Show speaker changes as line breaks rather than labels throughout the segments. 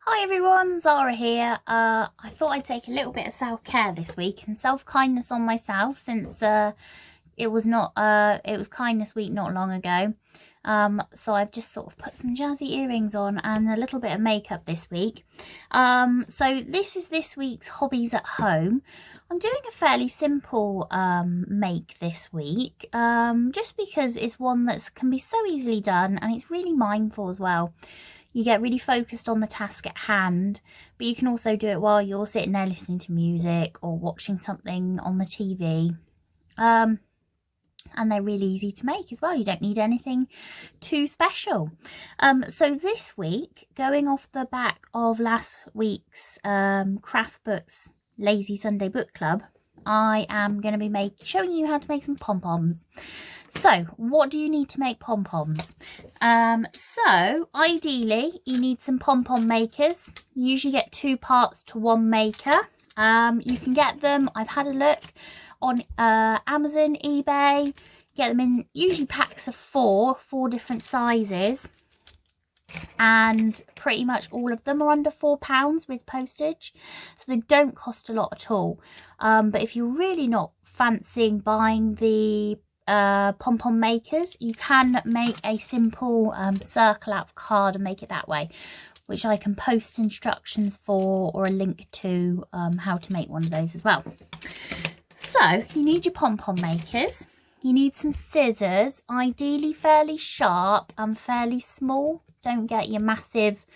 Hi everyone, Zara here. I thought I'd take a little bit of self-care this week and self-kindness on myself since it was kindness week not long ago. So I've just sort of put some jazzy earrings on and a little bit of makeup this week. So this is this week's hobbies at home. I'm doing a fairly simple make this week, just because it's one that can be so easily done and it's really mindful as well. You get really focused on the task at hand, but you can also do it while you're sitting there listening to music or watching something on the TV. And they're really easy to make as well. You don't need anything too special. So this week, going off the back of last week's Craft Books Lazy Sunday Book Club, I am going to be showing you how to make some pom-poms. So what do you need to make pom-poms? So ideally you need some pom-pom makers. You usually get 2 parts to 1 maker. You can get them, I've had a look on Amazon, eBay, get them in usually packs of 4 different sizes, and pretty much all of them are under £4 with postage, so they don't cost a lot at all. But if you're really not fancying buying the pom-pom makers, you can make a simple circle out of card and make it that way, which I can post instructions for or a link to how to make one of those as well. So you need your pom-pom makers, you need some scissors, ideally fairly sharp and fairly small. Don't get your massive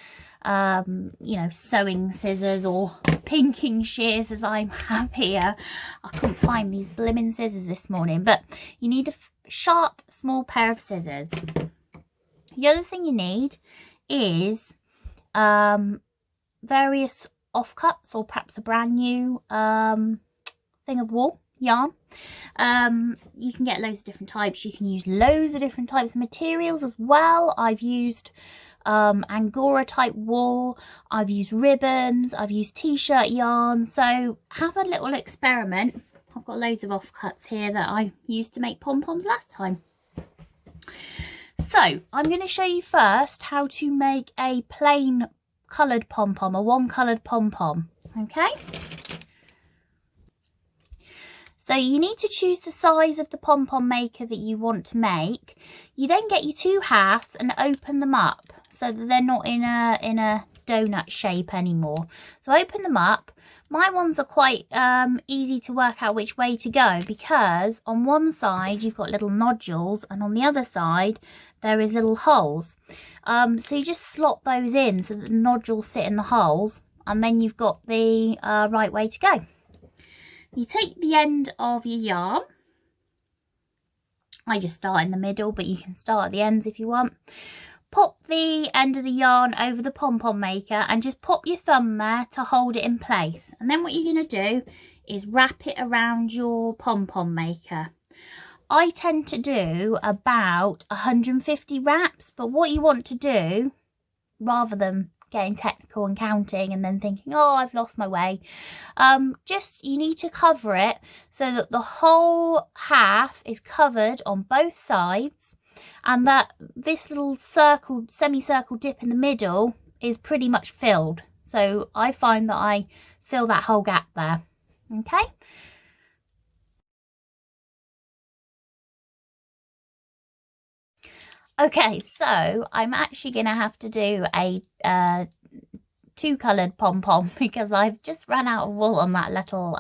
you know, sewing scissors or pinking shears as I have here. I couldn't find these blimmin' scissors this morning, but you need a sharp small pair of scissors. The other thing you need is various offcuts, or perhaps a brand new thing of wool yarn. You can get loads of different types. You can use loads of different types of materials as well. I've used Angora type wool, I've used ribbons, I've used t-shirt yarn, so have a little experiment. I've got loads of offcuts here that I used to make pom-poms last time. So I'm going to show you first how to make a plain coloured pom-pom, a 1 coloured pom-pom. Okay, so you need to choose the size of the pom-pom maker that you want to make. You then get your 2 halves and open them up so that they're not in a donut shape anymore. So open them up. My ones are quite easy to work out which way to go, because on one side you've got little nodules and on the other side there is little holes. So you just slot those in so that the nodules sit in the holes, and then you've got the right way to go. You take the end of your yarn. I just start in the middle, but you can start at the ends if you want. Pop the end of the yarn over the pom-pom maker and just pop your thumb there to hold it in place. And then what you're going to do is wrap it around your pom-pom maker. I tend to do about 150 wraps, but what you want to do, rather than getting technical and counting and then thinking, oh, I've lost my way, you need to cover it so that the whole half is covered on both sides, and that this little circle, semicircle dip in the middle is pretty much filled. So I find that I fill that whole gap there. Okay, okay, so I'm actually gonna have to do a 2 coloured pom-pom because I've just ran out of wool on that little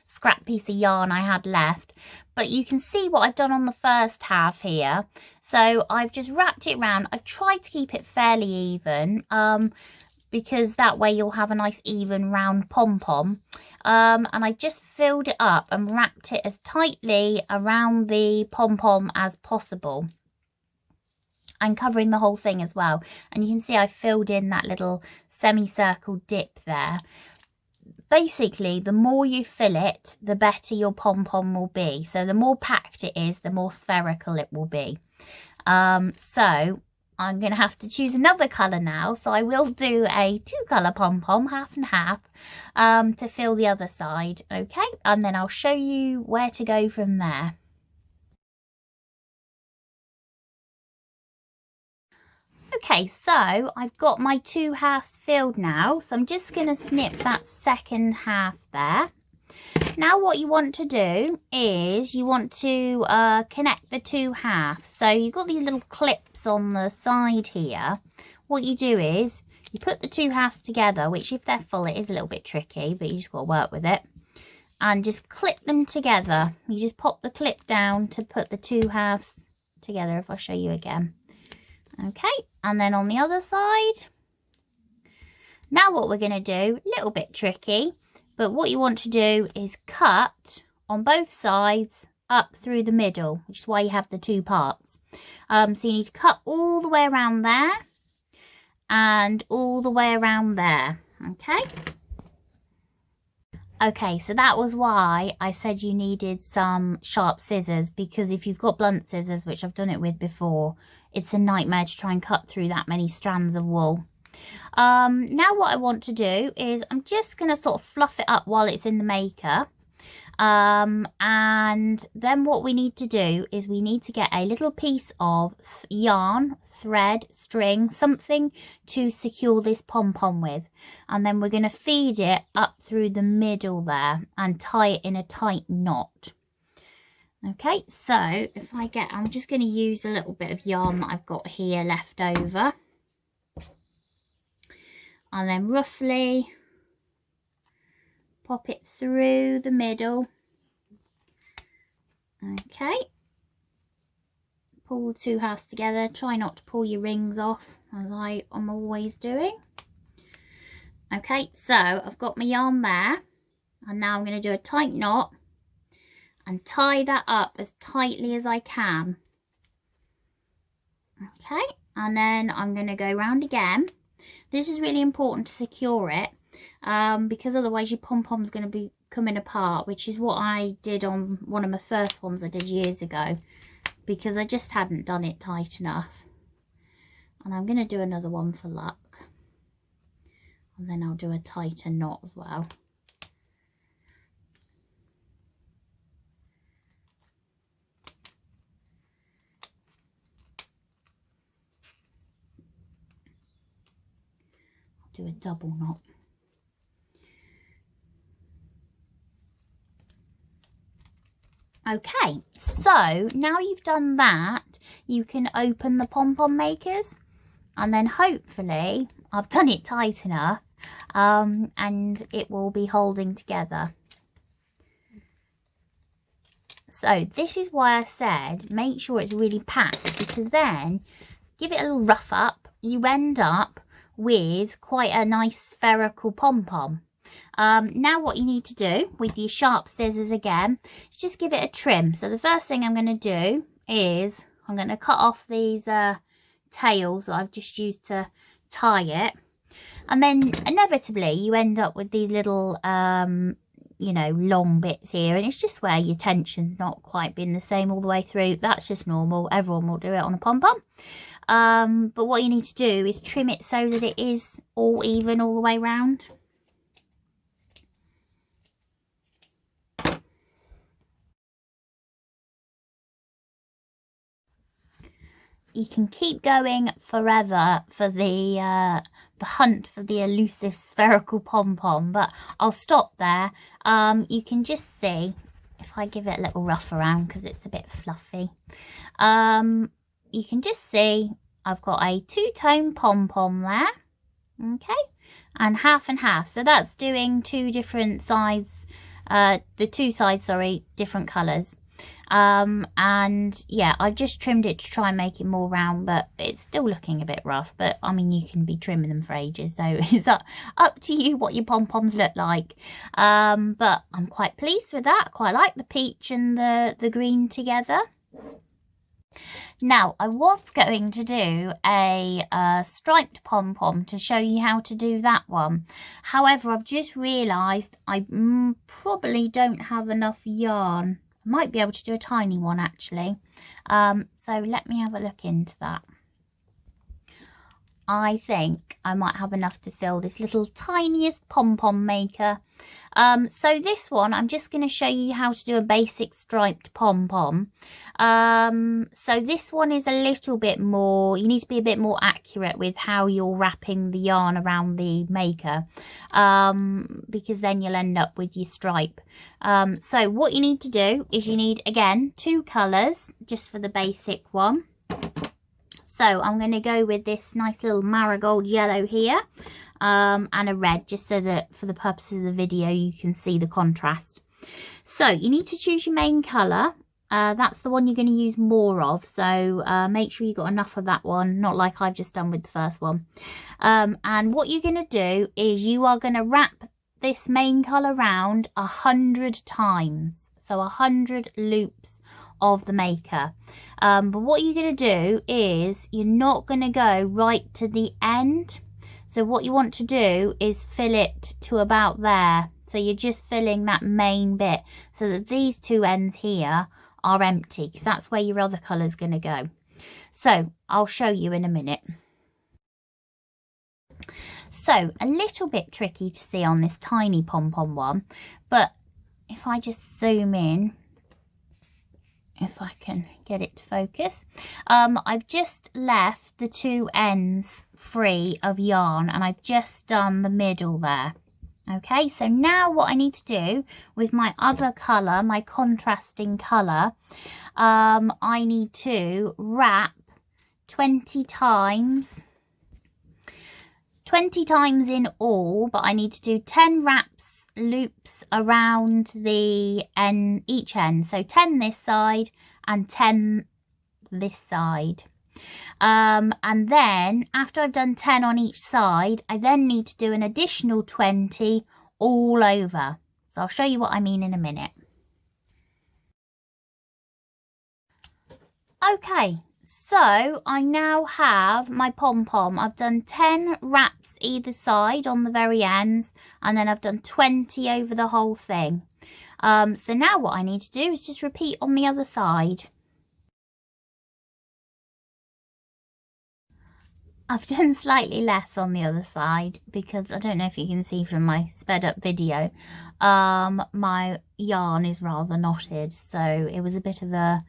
scrap piece of yarn I had left. But you can see what I've done on the first half here. So I've just wrapped it around. I've tried to keep it fairly even, because that way you'll have a nice even round pom-pom. And I just filled it up and wrapped it as tightly around the pom-pom as possible, and covering the whole thing as well. And you can see I filled in that little semicircle dip there. Basically, the more you fill it, the better your pom-pom will be. So the more packed it is, the more spherical it will be. So I'm going to have to choose another colour now. So I will do a 2 colour pom-pom, half and half, to fill the other side. Okay, and then I'll show you where to go from there. Okay, so I've got my 2 halves filled now, so I'm just going to snip that second half there. Now what you want to do is you want to connect the 2 halves. So you've got these little clips on the side here. What you do is you put the 2 halves together, which if they're full it is a little bit tricky, but you just got to work with it. And just clip them together. You just pop the clip down to put the 2 halves together, if I show you again. Okay, and then on the other side. Now what we're going to do, a little bit tricky, but what you want to do is cut on both sides up through the middle, which is why you have the 2 parts. So you need to cut all the way around there and all the way around there. Okay, so that was why I said you needed some sharp scissors, because if you've got blunt scissors, which I've done it with before, it's a nightmare to try and cut through that many strands of wool. Now what I want to do is I'm just going to sort of fluff it up while it's in the maker. And then what we need to do is we need to get a little piece of yarn, thread, string, something to secure this pom-pom with, and then we're going to feed it up through the middle there and tie it in a tight knot. Okay, so if I'm just going to use a little bit of yarn that I've got here left over, and then roughly pop it through the middle. Okay, pull the 2 halves together. Try not to pull your rings off, as I am always doing. Okay, so I've got my yarn there, and now I'm going to do a tight knot and tie that up as tightly as I can. Okay, and then I'm going to go round again. This is really important to secure it, because otherwise your pom-pom's going to be coming apart, which is what I did on one of my first ones I did years ago, because I just hadn't done it tight enough. And I'm going to do another one for luck, and then I'll do a tighter knot as well. I'll do a double knot. Okay, so now you've done that, you can open the pom-pom makers, and then hopefully I've done it tight enough, and it will be holding together. So this is why I said make sure it's really packed, because then give it a little rough up, you end up with quite a nice spherical pom-pom. Now what you need to do with your sharp scissors again is just give it a trim. So the first thing I'm going to do is I'm going to cut off these tails that I've just used to tie it, and then inevitably you end up with these little you know, long bits here, and it's just where your tension's not quite been the same all the way through. That's just normal, everyone will do it on a pom-pom. But what you need to do is trim it so that it is all even all the way round. You can keep going forever for the hunt for the elusive spherical pom-pom, but I'll stop there. You can just see, if I give it a little rough around because it's a bit fluffy, you can just see I've got a 2-tone pom-pom there, okay, and half, so that's doing 2 different sides, the 2 sides, sorry, different colours. And yeah, I've just trimmed it to try and make it more round, but it's still looking a bit rough. But I mean, you can be trimming them for ages, so it's up to you what your pom-poms look like. But I'm quite pleased with that. Quite like the peach and the green together. Now I was going to do a striped pom-pom to show you how to do that one. However, I've just realised I probably don't have enough yarn. Might be able to do a tiny one actually, so let me have a look into that. I think I might have enough to fill this little tiniest pom-pom maker. So this one, I'm just going to show you how to do a basic striped pom-pom. So this one is a little bit more, you need to be a bit more accurate with how you're wrapping the yarn around the maker, because then you'll end up with your stripe. So what you need to do is you need, again, 2 colours just for the basic one. So I'm going to go with this nice little marigold yellow here, and a red, just so that for the purposes of the video you can see the contrast. So you need to choose your main colour. That's the one you're going to use more of, so make sure you've got enough of that one, not like I've just done with the first one. And what you're going to do is you are going to wrap this main colour round 100 times, so 100 loops of the maker. But what you're going to do is you're not going to go right to the end. So what you want to do is fill it to about there. So you're just filling that main bit so that these 2 ends here are empty, because that's where your other colour is going to go. So I'll show you in a minute. So a little bit tricky to see on this tiny pom-pom one, but if I just zoom in, if I can get it to focus, I've just left the 2 ends free of yarn, and I've just done the middle there. Okay, so now what I need to do with my other colour, my contrasting colour, I need to wrap 20 times in all, but I need to do 10 loops around the end, each end. So 10 this side and 10 this side. And then after I've done 10 on each side, I then need to do an additional 20 all over. So I'll show you what I mean in a minute. Okay, so I now have my pom-pom. I've done 10 wraps either side on the very ends, and then I've done 20 over the whole thing. So now what I need to do is just repeat on the other side. I've done slightly less on the other side because I don't know if you can see from my sped up video, my yarn is rather knotted, so it was a bit of a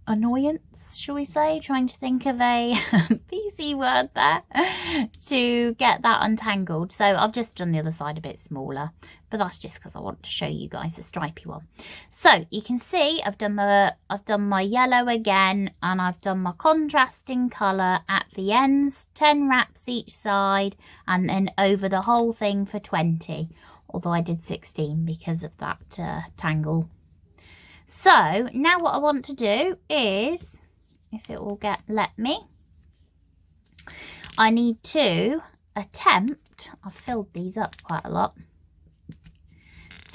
annoyance, shall we say, trying to think of a PC word there, to get that untangled. So I've just done the other side a bit smaller, but that's just because I want to show you guys the stripy one. So you can see I've done my yellow again, and I've done my contrasting colour at the ends, 10 wraps each side, and then over the whole thing for 20, although I did 16 because of that tangle. So now what I want to do is, if it will let me, I need to attempt, I've filled these up quite a lot,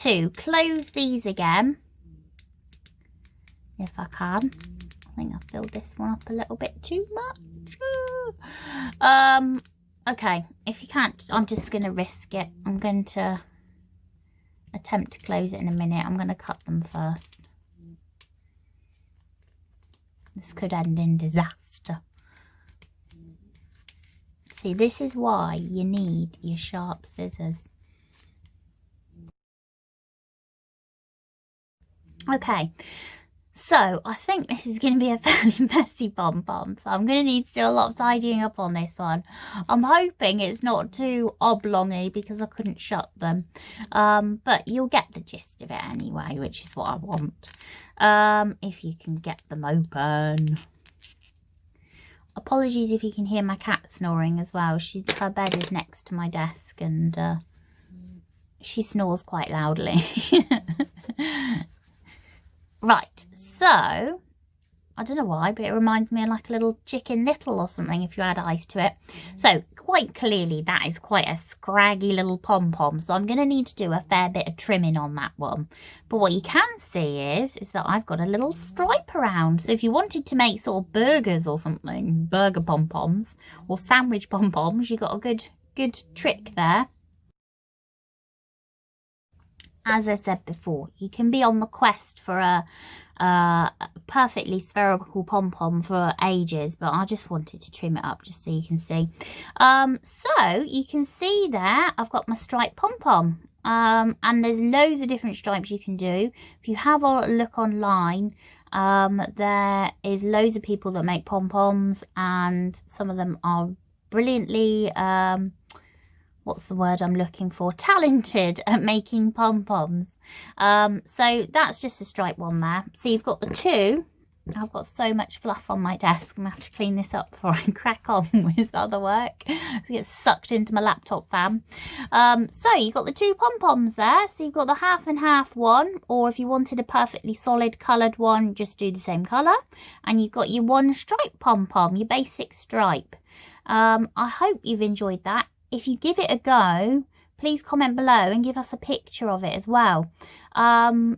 to close these again, if I can. I think I've filled this one up a little bit too much. Okay, if you can't, I'm just going to risk it. I'm going to attempt to close it in a minute. I'm going to cut them first. This could end in disaster. See, this is why you need your sharp scissors. Okay, so I think this is going to be a fairly messy pom-pom, so I'm going to need to do a lot of tidying up on this one. I'm hoping it's not too oblongy because I couldn't shut them, but you'll get the gist of it anyway, which is what I want. If you can get them open. Apologies if you can hear my cat snoring as well. Her bed is next to my desk, and she snores quite loudly. Right, so I don't know why, but it reminds me of like a little Chicken Little or something if you add ice to it. So quite clearly that is quite a scraggy little pom-pom, so I'm going to need to do a fair bit of trimming on that one. But what you can see is that I've got a little stripe around. So if you wanted to make sort of burgers or something, burger pom-poms or sandwich pom-poms, you've got a good trick there. as I said before, you can be on the quest for a perfectly spherical pom-pom for ages, but I just wanted to trim it up just so you can see. So you can see there I've got my striped pom-pom, and there's loads of different stripes you can do. If you have a look online, there is loads of people that make pom-poms, and some of them are brilliantly what's the word I'm looking for, talented at making pom-poms. So that's just a striped one there. So you've got the two. I've got so much fluff on my desk. I'm gonna have to clean this up before I crack on with other work. It gets sucked into my laptop fan. So you've got the two pom-poms there. So you've got the half and half one, or if you wanted a perfectly solid coloured one, just do the same colour. And you've got your one striped pom-pom, your basic stripe. I hope you've enjoyed that. If you give it a go, please comment below and give us a picture of it as well.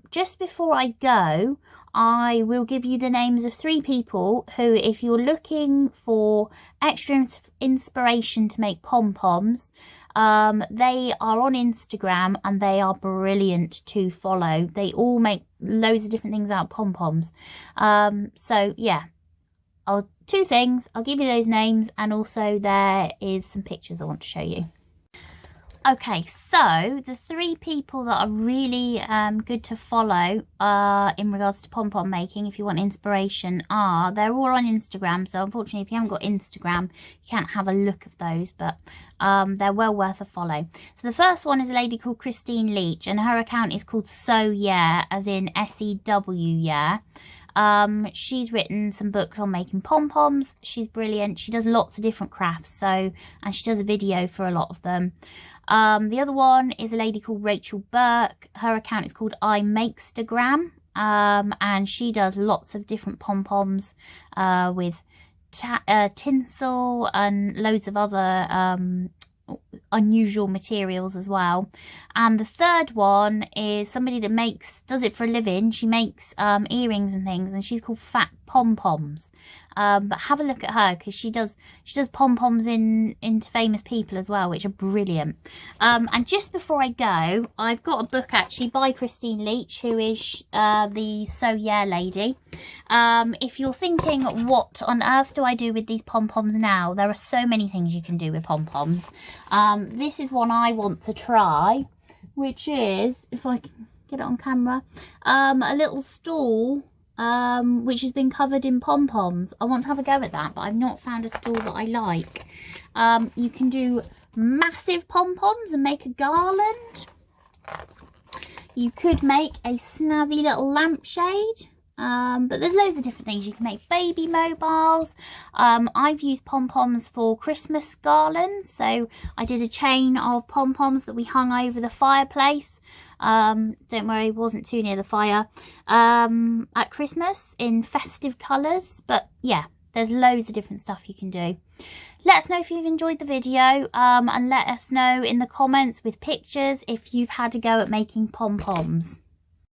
Just before I go, I will give you the names of 3 people who, if you're looking for extra inspiration to make pom-poms, they are on Instagram and they are brilliant to follow. They all make loads of different things out of pom-poms. So yeah, 2 things, I'll give you those names, and also there is some pictures I want to show you. Okay, so the 3 people that are really good to follow in regards to pom-pom making, if you want inspiration, they're all on Instagram. So unfortunately, if you haven't got Instagram, you can't have a look of those, but they're well worth a follow. So the first one is a lady called Christine Leach, and her account is called So Yeah, as in S-E-W, yeah. She's written some books on making pom-poms. She's brilliant. She does lots of different crafts, and she does a video for a lot of them. The other one is a lady called Rachel Burke. Her account is called iMakestagram, and she does lots of different pom-poms with tinsel and loads of other unusual materials as well. And the third one is somebody that does it for a living. She makes earrings and things, and she's called Fat Pom Poms. But have a look at her, because she does pom-poms into famous people as well, which are brilliant. And just before I go, I've got a book actually by Christine Leach, who is the So Yeah lady. If you're thinking, what on earth do I do with these pom-poms now? There are so many things you can do with pom-poms. This is one I want to try, which is, if I can get it on camera, a little stool which has been covered in pom-poms. I want to have a go at that, but I've not found a stool that I like. You can do massive pom-poms and make a garland. You could make a snazzy little lampshade. But there's loads of different things. You can make baby mobiles. I've used pom-poms for Christmas garlands. So I did a chain of pom-poms that we hung over the fireplace. Don't worry, it wasn't too near the fire, at Christmas in festive colours. But yeah, there's loads of different stuff you can do. Let us know if you've enjoyed the video, and let us know in the comments with pictures if you've had a go at making pom-poms.